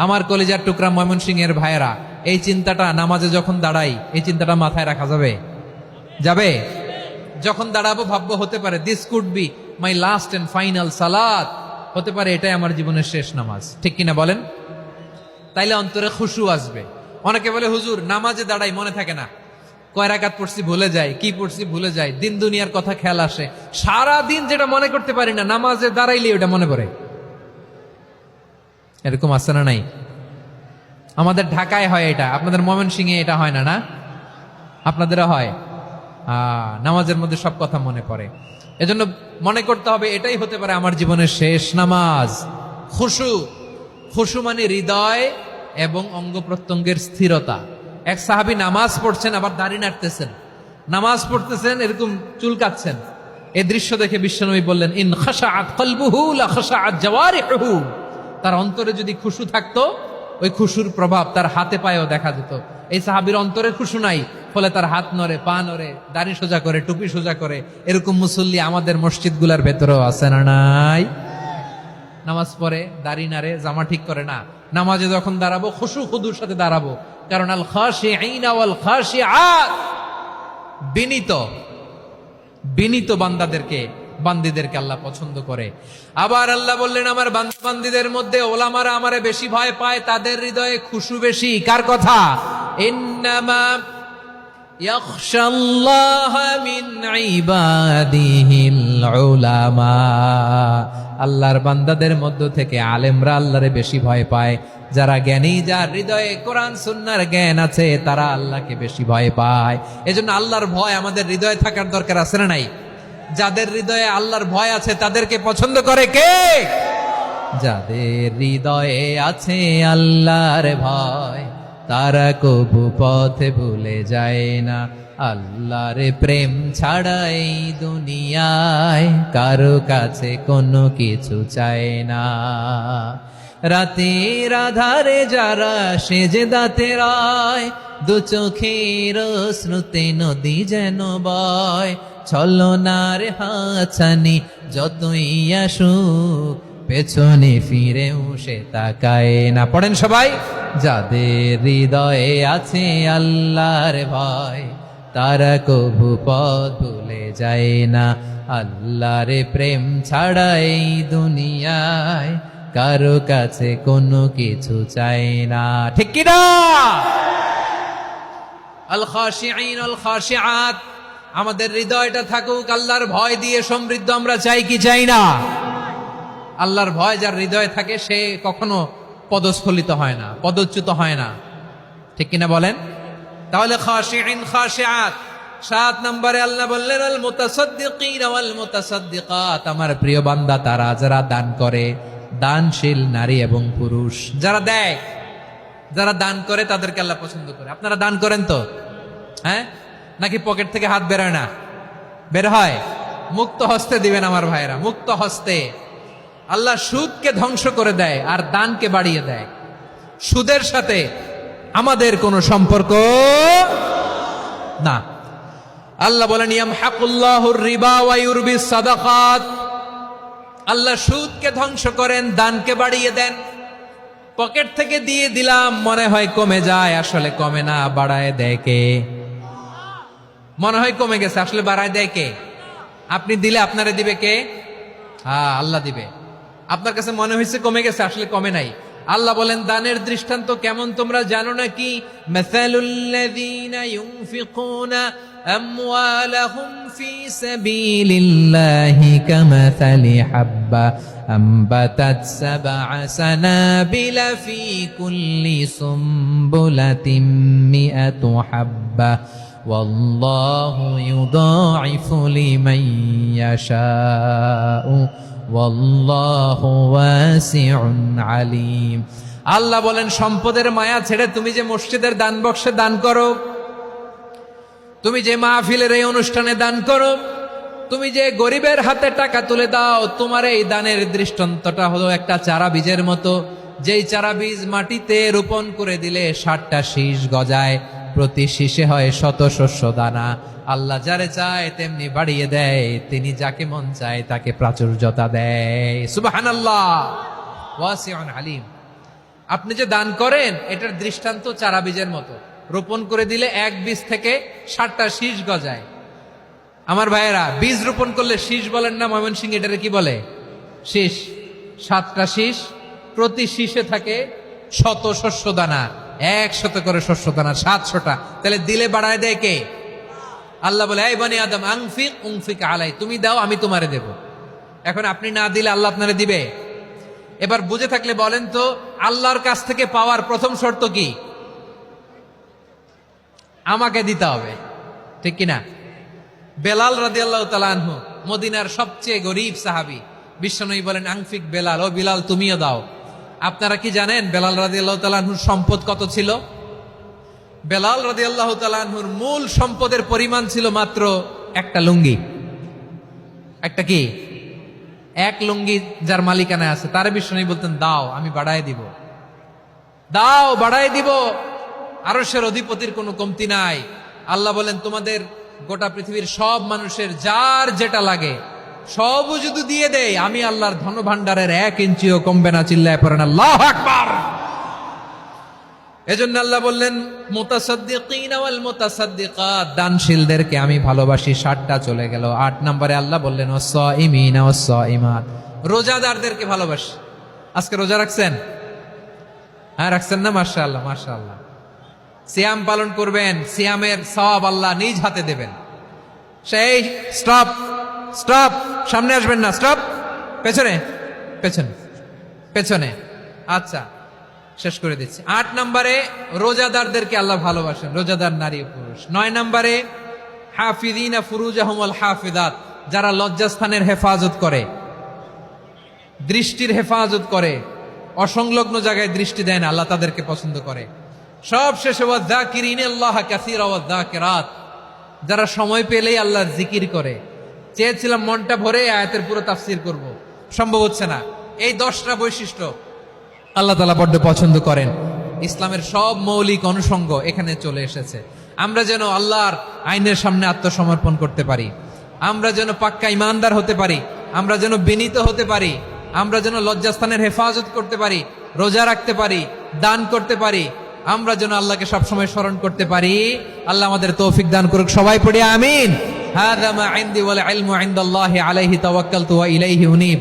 আমার কলিজার টুকরা ময়মনসিংহের ভাইয়েরা, এই চিন্তাটা নামাজে যখন দাঁড়াই, এই চিন্তাটা মাথায় রাখা যাবে? যাবে? যখন দাঁড়াবো ভাববো হতে পারে this could be my last and final সালাত, হতে পারে এটাই আমার জীবনের শেষ নামাজ। ঠিক কিনা বলেন? তাইলে অন্তরে খুশু আসবে। অনেকে বলে হুজুর নামাজে দাঁড়াই মনে থাকে না, কয় রাকাত পড়ছি ভুলে যাই, কি পড়ছি ভুলে যাই, দিন দুনিয়ার কথা খেয়াল আসে, সারা দিন যেটা মনে করতে পারি না নামাজে দাঁড়াইলে ওটা মনে পড়ে। এরকম আছে না নাই? আমাদের ঢাকায় হয় এটা, আপনাদের ময়মনসিংহে এটা হয় না? না আপনাদেরও হয়? নামাজের মধ্যে সব কথা মনে পড়ে। এজন্য মনে করতে হবে এটাই হতে পারে আমার জীবনের শেষ নামাজ। খুশু, খুশু মানে হৃদয় এবং অঙ্গ প্রত্যঙ্গের স্থিরতা। এক সাহাবী নামাজ পড়ছেন আবার দাড়ি নাড়তেছেন, নামাজ পড়তেছেন এরকম চুলকাচ্ছেন। এই দৃশ্য দেখে বিশ্বনবী বললেন, ইন খাশাআত কলবুহু লা খাশাআত জাওয়ারিহু। তার অন্তরে যদি খুশু থাকতো, ওই খুশুর প্রভাব তার হাতে পায়েও দেখা যেত। এই সাহাবীর অন্তরে খুশু নাই, ফলে তার হাত নড়ে, পা নড়ে, দাড়ি সোজা করে, টুপি সোজা করে। এরকম মুসল্লি আমাদের মসজিদগুলোর ভেতরেও আছে না নাই? নামাজ পড়ে, দাড়ি নাড়ে, জামা ঠিক করে না। নামাজে যখন দাঁড়াবো খুশু খুদুর সাথে দাঁড়াবো, কারণ আল খাশিঈনা ওয়াল খাশিআত, বিনীত বিনীত বান্দিদেরকে আল্লাহ পছন্দ করে। আবার আল্লাহ বললেন, আমার বান্দিদের মধ্যে ওলামারা আমারে বেশি ভয় পায়, তাদের হৃদয়ে খুশু বেশি। কার কথা? ইন্নামা ইয়াখশাল্লাহ মিন ইবাদিহিল উলামা। আল্লাহর বান্দাদের মধ্য থেকে আলেমরা আল্লাহরে বেশি ভয় পায়। যারা জ্ঞানী, যার হৃদয়ে কোরআন সুন্নাহর জ্ঞান আছে, তারা আল্লাহকে বেশি ভয় পায়। এজন্য আল্লাহর ভয় আমাদের হৃদয়ে থাকার দরকার আছে না নাই? যাদের হৃদয়ে আল্লাহর ভয় আছে তাদেরকে পছন্দ করে কে? যাদের হৃদয়ে আছে আল্লাহর ভয়, তারা কবু পথে ভুলে যায় না। আল্লাহর প্রেম ছাড়া এই দুনিয়ায় কারো কাছে কোনো কিছু চায় না। রাতের আধারে যারা সেজদাতে রয়, দু চোখের শ্রুতে নদী যেন বয়। ছলনার হাছানি যতই আসুক, পেছনে ফিরেও সে তাকায় না। পড়েন সবাই। যাদের হৃদয়ে আছে আল্লাহর ভয়, তারা কবু পথ ভুলে যায় না। আল্লাহর প্রেম ছাড়া এই দুনিয়ায় কারো কাছে কোনো কিছু চাই না। ঠিক কি না? আল খাশিঈন আল খাশিআত, আমাদের হৃদয়টা থাকুক আল্লাহর ভয় দিয়ে সমৃদ্ধ। আমরা চাই কি চাই না? আল্লাহর ভয় যার হৃদয়ে থাকে সে কখনো পদস্খলিত হয় না, পদচ্যুত হয় না। ঠিক কিনা বলেন? তাহলে খাশিঈন খাশিআত। 7 নম্বরে আল্লাহ বললেন, আল মুতাসাদ্দিকিনা ওয়াল মুতাসাদ্দিকাত, আমার প্রিয় বান্দা তারা যারা দান করে, দানশীল নারী এবং পুরুষ যারা দেয়, যারা দান করে তাদেরকে আল্লাহ পছন্দ করে। আপনারা দান করেন তো? হ্যাঁ, নাকি পকেট থেকে হাত বেরোয় না? বের হয়। মুক্ত হস্তে দিবেন আমার ভাইরা, মুক্ত হস্তে। আল্লাহ সুদকে ধ্বংস করে দেয় আর দানকে বাড়িয়ে দেয়। সুদের সাথে আমাদের কোনো সম্পর্ক না। আল্লাহ বলেন, ইয়ামহাকুল্লাহুর রিবা ওয়া ইউরবিস সাদাকাত। আল্লাহ সুদকে ধ্বংস করেন, দানকে বাড়িয়ে দেন। পকেট থেকে দিয়ে দিলাম, মনে হয় কমে যায়, আসলে কমে না, বাড়ায় দেয় কে? মনে হয় কমে গেছে, আসলে বাড়ায় দেয় কে? আপনি দিলে আপনারে দিবে কে? আল্লাহ দিবে। আপনার কাছে মনে হয়েছে কমে গেছে, আসলে কমে নাই। আল্লাহ বলেন, দানের দৃষ্টান্ত কেমন তোমরা জানো নাকি? মাসালুল্লাযীনা ইউনফিকুনা আমওয়ালাহুম ফি সাবিলিল্লাহি কামাসালি হাব্বা আম্বাতাত সাবআ সানাবিলা ফি কুল্লি সুমবুলাতিন মিআতু হাব্বা ওয়াল্লাহু ইউদাঈফু লিমান ইয়াশাউ ওয়াল্লাহু ওয়াসিউন আলীম। আল্লাহ বলেন, সম্পদের মায়া ছেড়ে তুমি যে মসজিদের দান বক্সে দান করো, তুমি যে মাহফিলের এই অনুষ্ঠানে দান করো, তুমি যে গরিবের হাতে টাকা তুলে দাও, তোমার এই দানের দৃষ্টান্তটা হলো একটা চারা বীজের মতো। যেই চারা বীজ মাটিতে রোপণ করে দিলে 60টা শীষ গজায়, প্রতি শীষে হয় শত শস্য দানা। আল্লাহ যারে চায় তেমনি বাড়িয়ে দেয়, তিনি যাকে মন চায় তাকে প্রাচুর্যতা দেয়। সুবহানাল্লাহ, ওয়াসিউন আলীম। আপনি যে দান করেন এটার দৃষ্টান্ত চারা বীজের মতো, রোপণ করে দিলে এক বীজ থেকে 60টা শীষ গজায়। আমার ভাইয়েরা, বীজ রোপণ করলে শীষ বলেন না, ময়মনসিংহ এটারে কি বলে? শীষ। 7টা শীষ, প্রতি শীষে থাকে 100 শস্য দানা, 100 করে শস্য দানা, 700টা। তাহলে দিলে বাড়ায় দেয় কে? আল্লাহ বলে, এই বনি আদম আনফিক উনফিক আলাই, তুমি দাও আমি তোমারে দেব। এখন আপনি না দিলে আল্লাহ আপনারে দিবে? এবার বুঝে থাকলে বলেন তো, আল্লাহর কাছ থেকে পাওয়ার প্রথম শর্ত কি? আমাকে দিতে হবে, ঠিক কিনা? বেলাল রাদিয়াল্লাহু তাআলা আনহু, মদিনার সবচেয়ে গরীব সাহাবী, বিশ্বনবী বলেন আনফিক বেলাল, ও বিলাল তুমিও দাও। আপনারা কি জানেন বেলাল রাদিয়াল্লাহু তাআলা আনহুর সম্পদ কত ছিল? বেলাল রাদিয়াল্লাহু তাআলা আনহুর মূল সম্পদের পরিমাণ ছিল মাত্র একটা লুঙ্গি। একটা কি? এক লুঙ্গি যার মালিকানায় আছে, তার বিশ্বনবী বলতেন দাও আমি বাড়ায় দিব, দাও বাড়ায় দিব। আরশের অধিপতির কোনো কমতি নাই। আল্লাহ বলেন, তোমাদের গোটা পৃথিবীর সব মানুষের যার যেটা লাগে সবও যদি দিয়ে দেয়, আমি আল্লাহর ধন ভাণ্ডারের 1 ইঞ্চিও কমবে না। চিল্লায় পড়েন আল্লাহু আকবার। এজন্য আল্লাহ বললেন, মুতাসাদ্দিকিনা ওয়াল মুতাসাদ্দিকাত, দানশীলদেরকে আমি ভালোবাসি। 7টা চলে গেল। 8 নম্বরে আল্লাহ বললেন, ওয়াসসাইমিনা ওয়াসসাইমাত, রোজাদারদেরকে ভালোবাসি। আজকে রোজা রাখছেন? হ্যাঁ রাখছেন না? মাশাআল্লাহ মাশাআল্লাহ। সিয়াম পালন করবেন, সিয়ামের সওয়াব আল্লাহ নিজ হাতে দেবেন। সেই স্টপ স্টপ, সামনে আসবেন না, স্টপ, পেছনে পেছনে পেছনে। আচ্ছা শেষ করে দিচ্ছি। 8 নম্বরে রোজাদারদেরকে আল্লাহ ভালোবাসেন, রোজাদার নারী ও পুরুষ। 9 নম্বরে হাফিযিনা ফুরুজাহুম ওয়াল হাফিযাত, যারা লজ্জাস্থানের হেফাজত করে, দৃষ্টির হেফাজত করে, অসংলগ্ন জায়গায় দৃষ্টি দেয় না, আল্লাহ তাদেরকে পছন্দ করে। সব শেষে ওয়াযাকিরিনাল্লাহ কাসীরা ওয়াযাকিরাত, যারা সময় পেলেই আল্লাহর জিকির করে। চেয়েছিলাম মনটা ভরে আয়াতের পুরো তাফসীর করব, সম্ভব হচ্ছে না। এই 10টা বৈশিষ্ট্য আল্লাহ তাআলা বড্ড পছন্দ করেন। ইসলামের সব মৌলিক অনুষঙ্গ এখানে চলে এসেছে। আমরা যেন আল্লাহর আইনের সামনে আত্মসমর্পণ করতে পারি, আমরা যেন পাক্কা ইমানদার হতে পারি, আমরা যেন বিনীত হতে পারি, আমরা যেন লজ্জাস্থানের হেফাজত করতে পারি, রোজা রাখতে পারি, দান করতে পারি, আমরা যেন আল্লাহকে সবসময় স্মরণ করতে পারি। আল্লাহ আমাদের তৌফিক দান করুক। সবাই পড়ি আমিন। হাযা মা ইনদি ওয়াল ইলমু ইনদাল্লাহি আলাইহি তাওয়াক্কালতু ওয়া ইলাইহি উনীব।